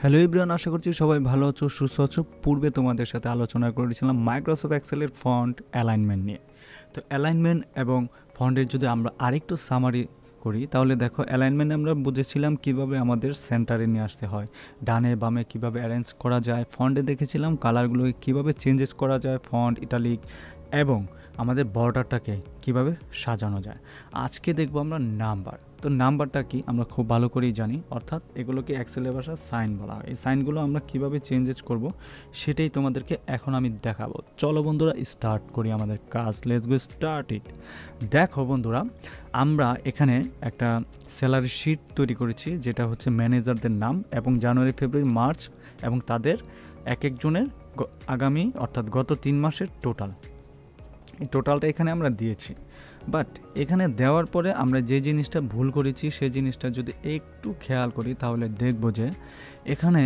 Hello everyone, আশা করছি সবাই ভালো আছো, সুস্থ আছো। পূর্বে তোমাদের সাথে আলোচনা করেছিলাম মাইক্রোসফট এক্সেলের ফন্ট অ্যালাইনমেন্ট নিয়ে। তো অ্যালাইনমেন্ট এবং ফন্টের যদি আমরা আরেকটু সামারি করি, তাহলে দেখো অ্যালাইনমেন্ট আমরা বুঝেছিলাম কিভাবে আমাদের সেন্টারে নিয়ে আসতে হয়, ডানে বামে কিভাবে অ্যারেঞ্জ করা যায়। ফন্টে দেখেছিলাম কালারগুলোকে কিভাবে চেঞ্জেস করা যায়, ফন্ট ইটালিক, এবং আমাদের বর্ডারটাকে কিভাবে সাজানো যায়। আজকে দেখবো আমরা নাম্বার। তো নাম্বারটা কি আমরা খুব ভালো করেই জানি, অর্থাৎ এগুলোকে এক্সেলের ভাষায় সাইন বলা হয়। এই সাইনগুলো আমরা কিভাবে চেঞ্জেস করব সেটাই তোমাদেরকে এখন আমি দেখাবো। চলো বন্ধুরা স্টার্ট করি আমাদের কাজ। লেটস গো স্টার্ট ইট। দেখো বন্ধুরা, আমরা এখানে একটা স্যালারি শিট তৈরি করেছি, যেটা হচ্ছে ম্যানেজারদের নাম এবং জানুয়ারি ফেব্রুয়ারি মার্চ এবং তাদের এক একজনের আগামী অর্থাৎ গত 3 মাসের টোটাল। এই টোটালটা এখানে আমরা দিয়েছি। বাট এখানে দেওয়ার পরে আমরা যে জিনিসটা ভুল করেছি সেই জিনিসটা যদি একটু খেয়াল করি, তাহলে দেখব যে এখানে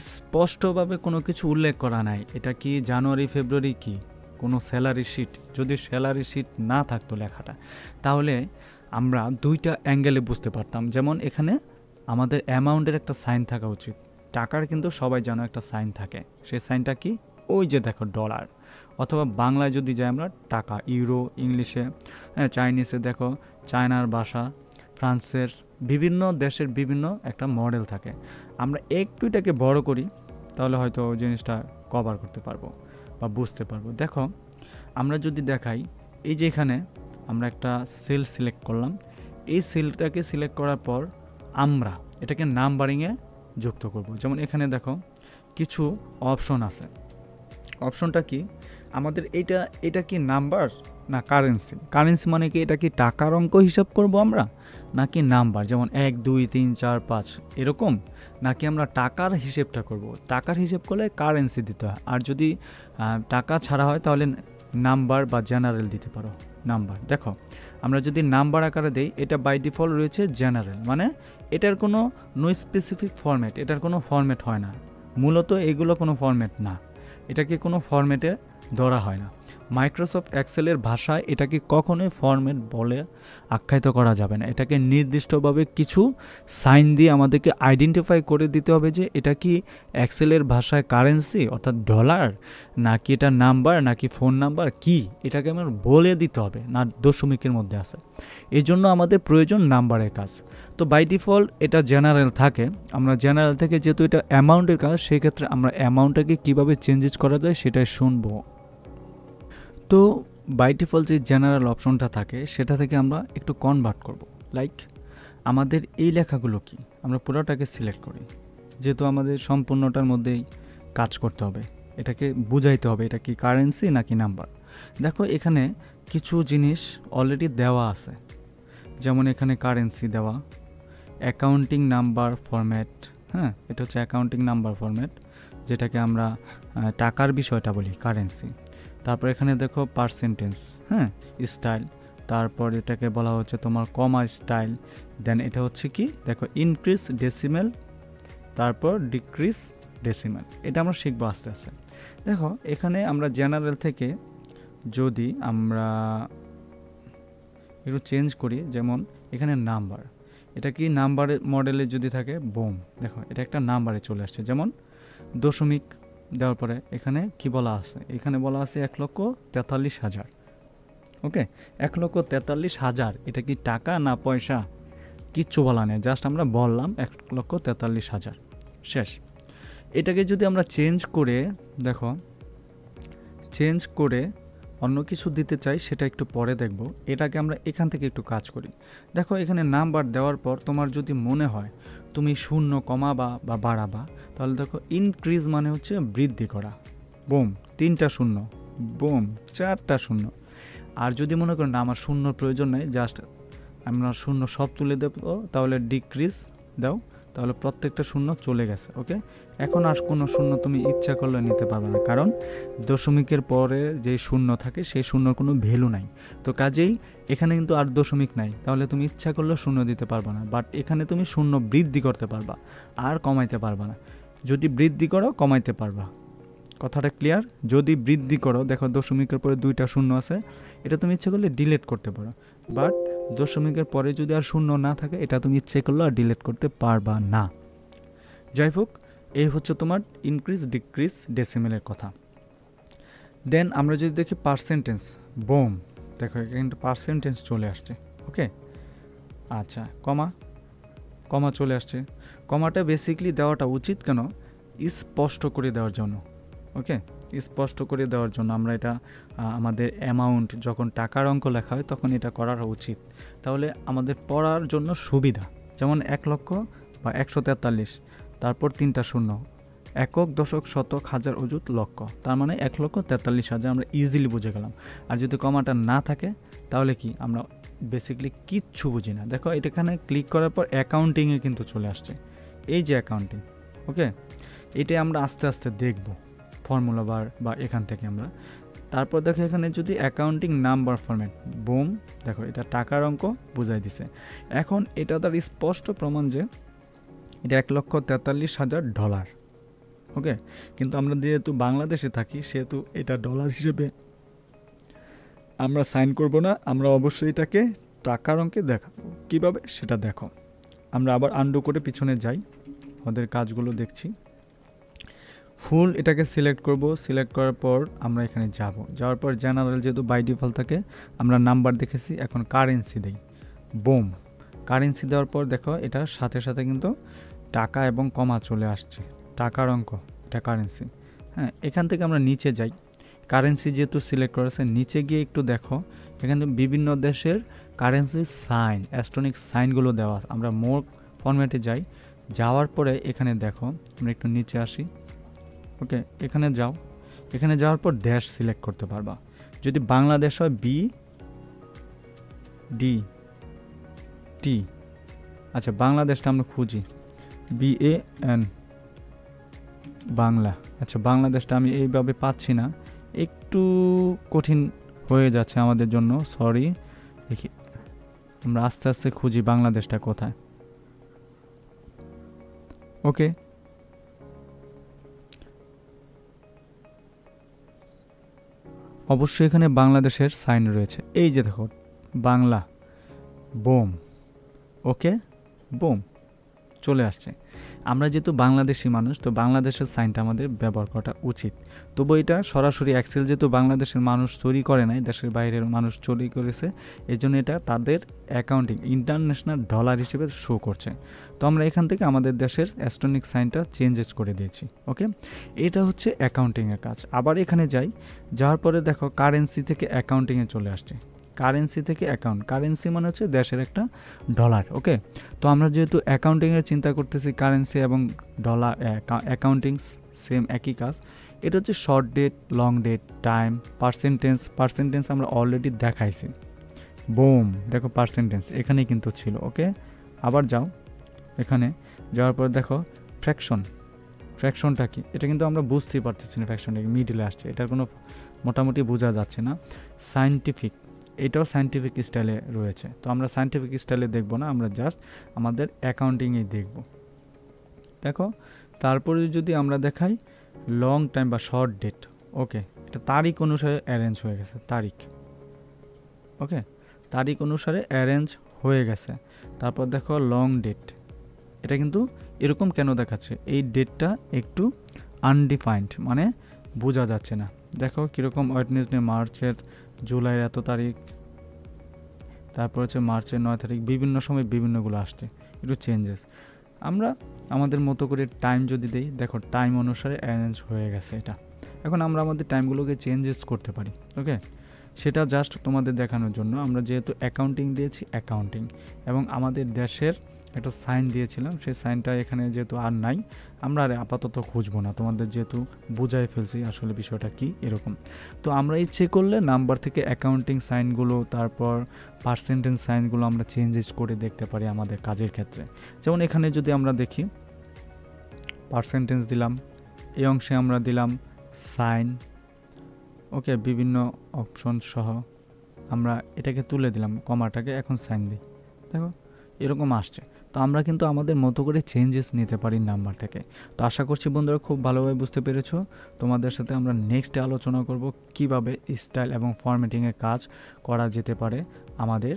স্পষ্টভাবে কোনো কিছু উল্লেখ করা নাই। এটা কি জানুয়ারি ফেব্রুয়ারি কি কোনো স্যালারি শিট? যদি স্যালারি শিট না থাকতো লেখাটা, তাহলে আমরা দুইটা অ্যাঙ্গেলে বুঝতে পারতাম। যেমন এখানে আমাদের অ্যামাউন্টের একটা সাইন থাকা উচিত। টাকার কিন্তু সবাই জানো একটা সাইন থাকে, সেই সাইনটা কি? ওই যে দেখো ডলার, অথবা বাংলায় যদি যাই আমরা টাকা, ইউরো, ইংলিশে, হ্যাঁ চাইনিজে দেখো চায়নার ভাষা, ফ্রান্সের বিভিন্ন দেশের বিভিন্ন একটা মডেল থাকে। আমরা একটু এটাকে বড় করি, তাহলে হয়তো জিনিসটা কভার করতে পারবো বা বুঝতে পারবো। দেখো আমরা যদি দেখাই, এই যে এখানে আমরা একটা সেল সিলেক্ট করলাম। এই সেলটাকে সিলেক্ট করার পর আমরা এটাকে নাম্বারিংয়ে যুক্ত করব। যেমন এখানে দেখো কিছু অপশন আছে। অপশনটা কি আমাদের? এটা কি নাম্বার না কারেন্সি? কারেন্সি মানে কি এটা কি টাকার অঙ্ক হিসাব করব আমরা, নাকি নাম্বার যেমন 1 2 3 4 5 এরকম, নাকি আমরা টাকার হিসেবটা করব? টাকার হিসেব করলে কারেন্সি দিতে হয়, আর যদি টাকা ছাড়া হয় তাহলে নাম্বার বা জেনারেল দিতে পারো নাম্বার। দেখো আমরা যদি নাম্বার আকারে দেই, এটা বাই ডিফল্ট রয়েছে জেনারেল, মানে এটার কোনো নো স্পেসিফিক ফরম্যাট, এটার কোনো ফরম্যাট হয় না। মূলত এগুলো কোনো ফরম্যাট না, এটাকে কোনো ফরম্যাটে ধরা হয় না। মাইক্রোসফট এক্সেলের ভাষায় এটাকে কখনোই ফরম্যাট বলে আখ্যায়িত করা যাবে না। এটাকে নির্দিষ্টভাবে কিছু সাইন দিয়ে আমাদেরকে আইডেন্টিফাই করে দিতে হবে যে এটা কি এক্সেলের ভাষায় কারেন্সি অর্থাৎ ডলার, নাকি এটা নাম্বার, নাকি ফোন নাম্বার, কি এটাকে আমার বলে দিতে হবে, না দশমিকের মধ্যে আছে। এই জন্য আমাদের প্রয়োজন নাম্বারের কাজ। তো বাই ডিফল্ট এটা জেনারেল থাকে। আমরা জেনারেল থেকে যেহেতু এটা অ্যামাউন্টের কাজ, সেক্ষেত্রে আমরা অ্যামাউন্টটাকে কীভাবে চেঞ্জেস করা যায় সেটাই শুনবো। তো বাই ডিফল্ট যে জেনারেল অপশনটা থাকে সেটা থেকে আমরা একটু কনভার্ট করব। লাইক আমাদের এই লেখাগুলো কি, আমরা পুরোটাকে সিলেক্ট করি, যেহেতু আমাদের সম্পূর্ণটার মধ্যেই কাজ করতে হবে, এটাকে বুঝাইতে হবে এটা কি কারেন্সি নাকি নাম্বার। দেখো এখানে কিছু জিনিস অলরেডি দেওয়া আছে, যেমন এখানে কারেন্সি দেওয়া, অ্যাকাউন্টিং নাম্বার ফরম্যাট, হ্যাঁ এটা হচ্ছে অ্যাকাউন্টিং নাম্বার ফরম্যাট, যেটাকে আমরা টাকার বিষয়টা বলি কারেন্সি। তারপর এখানে দেখো পার্সেন্টেজ, হ্যাঁ স্টাইল, তারপর এটাকে বলা হচ্ছে তোমার কমা স্টাইল। দেন এটা হচ্ছে কি দেখো ইনক্রিজ ডেসিমেল, তারপর ডিক্রিজ ডেসিমেল। এটা আমরা শিখবো আস্তে আস্তে। দেখো এখানে আমরা জেনারেল থেকে যদি আমরা একটু চেঞ্জ করি, যেমন এখানে নাম্বার, এটা কি নাম্বারের মডেলে যদি থাকে বোম, দেখো এটা একটা নাম্বারে চলে আসছে। যেমন দশমিক দেওয়ার পরে এখানে কি বলা আছে? এখানে বলা আছে 1,43,000। ওকে, 1,43,000 এটা কি টাকা না পয়সা? কিচ্ছু বলা নেই, জাস্ট আমরা বললাম 1,43,000, শেষ। এটাকে যদি আমরা চেঞ্জ করে, দেখো চেঞ্জ করে অন্য কিছু দিতে চাই, সেটা একটু পরে দেখব। এটাকে আমরা এখান থেকে একটু কাজ করি। দেখো এখানে নাম্বার দেওয়ার পর তোমার যদি মনে হয় তুমি শূন্য কমাবা বা বাড়াবা, তাহলে দেখো ইনক্রিজ মানে হচ্ছে বৃদ্ধি করা, বোম 3টা শূন্য, বোম 4টা শূন্য। আর যদি মনে করেন না আমার শূন্যর প্রয়োজন নেই, জাস্ট আমরা শূন্য সব তুলে দেবো, তাহলে ডিক্রিজ দাও, তাহলে প্রত্যেকটা শূন্য চলে গেছে। ওকে, এখন আর কোনো শূন্য তুমি ইচ্ছা করলে নিতে পারবে না, কারণ দশমিকের পরে যে শূন্য থাকে সেই শূন্যর কোনো ভ্যালু নাই। তো কাজেই এখানে কিন্তু আর দশমিক নাই, তাহলে তুমি ইচ্ছা করলে শূন্য দিতে পারবে না। বাট এখানে তুমি শূন্য বৃদ্ধি করতে পারবা, আর কমাইতে পারবা না। যদি বৃদ্ধি করো কমাইতে পারবা। কথাটা ক্লিয়ার? যদি বৃদ্ধি করো, দেখো দশমিকের পরে 2টা শূন্য আছে, এটা তুমি ইচ্ছে করলে ডিলিট করতে পারো। বাট দশমিকের পরে যদি আর শূন্য না থাকে, এটা তুমি ইচ্ছে করলে আর ডিলিট করতে পারবা না। যাই হোক, এই হচ্ছে তোমার ইনক্রিজ ডিক্রিজ ডেসিমেলের কথা। দেন আমরা যদি দেখি পার্সেন্টেজ, বোম, দেখো এখানে পার্সেন্টেজ চলে আসছে। ওকে, আচ্ছা, কমা, কমা চলে আসছে। কমাটা বেসিকলি দেওয়াটা উচিত কেন? স্পষ্ট করে দেওয়ার জন্য। ওকে, স্পষ্ট করে দেওয়ার জন্য আমরা এটা আমাদের অ্যামাউন্ট যখন টাকার অঙ্ক লেখা হয় তখন এটা করা উচিত, তাহলে আমাদের পড়ার জন্য সুবিধা। যেমন 1 লক্ষ বা 143, তারপর 3টা শূন্য, একক দশক শতক হাজার অযুত লক্ষ, তার মানে 1,43,000 আমরা ইজিলি বুঝে গেলাম। আর যদি কমাটা না থাকে তাহলে কি আমরা বেসিক্যালি কিচ্ছু বুঝি না। দেখো এখানে ক্লিক করার পর অ্যাকাউন্টিংয়ে কিন্তু চলে আসছে, এই যে অ্যাকাউন্টিং। ওকে, এটাই আমরা আস্তে আস্তে দেখব ফর্মুলা বার বা এখান থেকে আমরা। তারপর দেখো এখানে যদি অ্যাকাউন্টিং নাম্বার ফরম্যাট, বুম, দেখো এটা টাকার অঙ্ক বুঝাই দিছে। এখন এটা তার স্পষ্ট প্রমাণ যে এটা $1,43,000। ওকে, কিন্তু আমরা যেহেতু বাংলাদেশে থাকি সেহেতু এটা ডলার হিসেবে আমরা সাইন করব না, আমরা অবশ্যই এটাকে টাকার অঙ্কে দেখাবো। কীভাবে সেটা দেখো। আমরা আবার আন্ডু করে পিছনে যাই, আমাদের কাজগুলো দেখছি। ফুল এটাকে সিলেক্ট করব, সিলেক্ট করার পর আমরা এখানে যাওয়ার পর জেনারেল যেহেতু বাই ডিফল্ট থাকে আমরা নাম্বার দেখেছি, এখন কারেন্সি দেই, বোম। কারেন্সি দেওয়ার পর দেখো এটার সাথে সাথে কিন্তু টাকা এবং কমা চলে আসছে, টাকার অঙ্ক, এটা কারেন্সি। হ্যাঁ, এখান থেকে আমরা নিচে যাই, কারেন্সি যেহেতু সিলেক্ট করেছে, নিচে গিয়ে একটু দেখো এখানে বিভিন্ন দেশের কারেন্সি সাইন, অ্যাস্ট্রনিক সাইনগুলো দেওয়া। আমরা মোর ফরম্যাটে যাই, যাওয়ার পরে এখানে দেখো আমরা একটু নিচে আসি। ওকে, এখানে যাও, এখানে যাওয়ার পর দেশ সিলেক্ট করতে পারবা। যদি বাংলাদেশ হয় BDT, আচ্ছা বাংলাদেশটা আমরা খুঁজি, BAN, বাংলা। আচ্ছা বাংলাদেশটা আমি এইভাবে পাচ্ছি না, একটু কঠিন হয়ে যাচ্ছে আমাদের জন্য, সরি। দেখি আমরা আস্তে আস্তে খুঁজি বাংলাদেশটা কোথায়। ওকে, অবশ্যই এখানে বাংলাদেশের সাইন রয়েছে, এই যে দেখো বাংলা, বোম। ওকে, বোম চলে আসছে। আমরা যেহেতু বাংলাদেশি মানুষ, তো বাংলাদেশের সাইনটা আমাদের ব্যবহার করাটা উচিত। তবু এটা সরাসরি এক্সেল যেহেতু বাংলাদেশের মানুষ চুরি করে নাই, দেশের বাইরের মানুষ চুরি করেছে, এই জন্য এটা তাদের অ্যাকাউন্টিং ইন্টারন্যাশনাল ডলার হিসেবে শো করছে। তো আমরা এখান থেকে আমাদের দেশের অ্যাস্ট্রনিক সাইনটা চেঞ্জেস করে দিয়েছি। ওকে, এটা হচ্ছে অ্যাকাউন্টিংয়ের কাজ। আবার এখানে যাওয়ার পরে দেখো কারেন্সি থেকে অ্যাকাউন্টিংয়ে চলে আসছে, কারেন্সি থেকে অ্যাকাউন্ট, কারেন্সি মানে হচ্ছে দেশের একটা ডলার। ওকে, তো আমরা যেহেতু অ্যাকাউন্টিংয়ের চিন্তা করতেছি, কারেন্সি এবং ডলার অ্যাকাউন্টিং সেম একই কাজ। এটা হচ্ছে short date, long date, time, percentage আমরা অলরেডি দেখাইছি, বুম, দেখো পার্সেন্টেজ এখানে কিন্তু ছিল। ওকে, আবার যাও, এখানে যাওয়ার পর দেখো ফ্র্যাকশনটা কি, এটা কিন্তু আমরা বুঝতেই পারতেছি না, ফ্র্যাকশনটা মিডিলে আসছে, এটার কোনো মোটামুটি বোঝা যাচ্ছে না। সায়েন্টিফিক, এটাও সায়েন্টিফিক স্টাইলে রয়েছে, তো আমরা সায়েন্টিফিক স্টাইলে দেখব না, আমরা জাস্ট আমাদের অ্যাকাউন্টিংয়েই দেখব। দেখো তারপরে যদি আমরা দেখাই লং টাইম বা শর্ট ডেট, ওকে, এটা তারিখ অনুসারে অ্যারেঞ্জ হয়ে গেছে, তারিখ। ওকে, তারিখ অনুসারে অ্যারেঞ্জ হয়ে গেছে। তারপর দেখো লং ডেট, এটা কিন্তু এরকম কেন দেখাচ্ছে, এই ডেটটা একটু আনডিফাইন্ড, মানে বোঝা যাচ্ছে না। দেখো কীরকম, ওয়েডনেসডে মার্চের, জুলাইয়ের এত তারিখ, তারপর হচ্ছে মার্চের 9 তারিখ, বিভিন্ন সময় বিভিন্নগুলো আসছে, একটু চেঞ্জেস। আমরা আমাদের মতো করে টাইম যদি দেই, দেখো টাইম অনুসারে অ্যারেঞ্জ হয়ে গেছে এটা। এখন আমরা আমাদের টাইমগুলোকে চেঞ্জেস করতে পারি। ওকে, সেটা জাস্ট তোমাদের দেখানোর জন্য। আমরা যেহেতু অ্যাকাউন্টিং দিয়েছি, অ্যাকাউন্টিং এবং আমাদের দেশের একটা সাইন দিয়েছিলাম, সেই সাইনটা এখানে যেহেতু আর নাই, আমরা আর আপাতত খুঁজবো না, তোমাদের যেহেতু বুঝাই ফেলছি আসলে বিষয়টা কি এরকম। তো আমরা ইচ্ছে করলে নাম্বার থেকে অ্যাকাউন্টিং সাইনগুলো, তারপর পার্সেন্টেজ সাইনগুলো আমরা চেঞ্জেস করে দেখতে পারি আমাদের কাজের ক্ষেত্রে। যেমন এখানে যদি আমরা দেখি পার্সেন্টেজ দিলাম, এই অংশে আমরা দিলাম সাইন। ওকে, বিভিন্ন অপশন সহ আমরা এটাকে তুলে দিলাম, কমাটাকে, এখন সাইন দিই, দেখো এরকম আসছে। তো আমরা কিন্তু আমাদের মতো করে চেঞ্জেস নিতে পারি নাম্বার থেকে। তো আশা করছি বন্ধুরা খুব ভালোভাবে বুঝতে পেরেছো। তোমাদের সাথে আমরা নেক্সটে আলোচনা করব কিভাবে স্টাইল এবং ফরম্যাটিংয়ের কাজ করা যেতে পারে আমাদের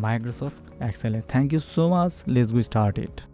মাইক্রোসফট এক্সেলে। Thank you so much, let's go start it.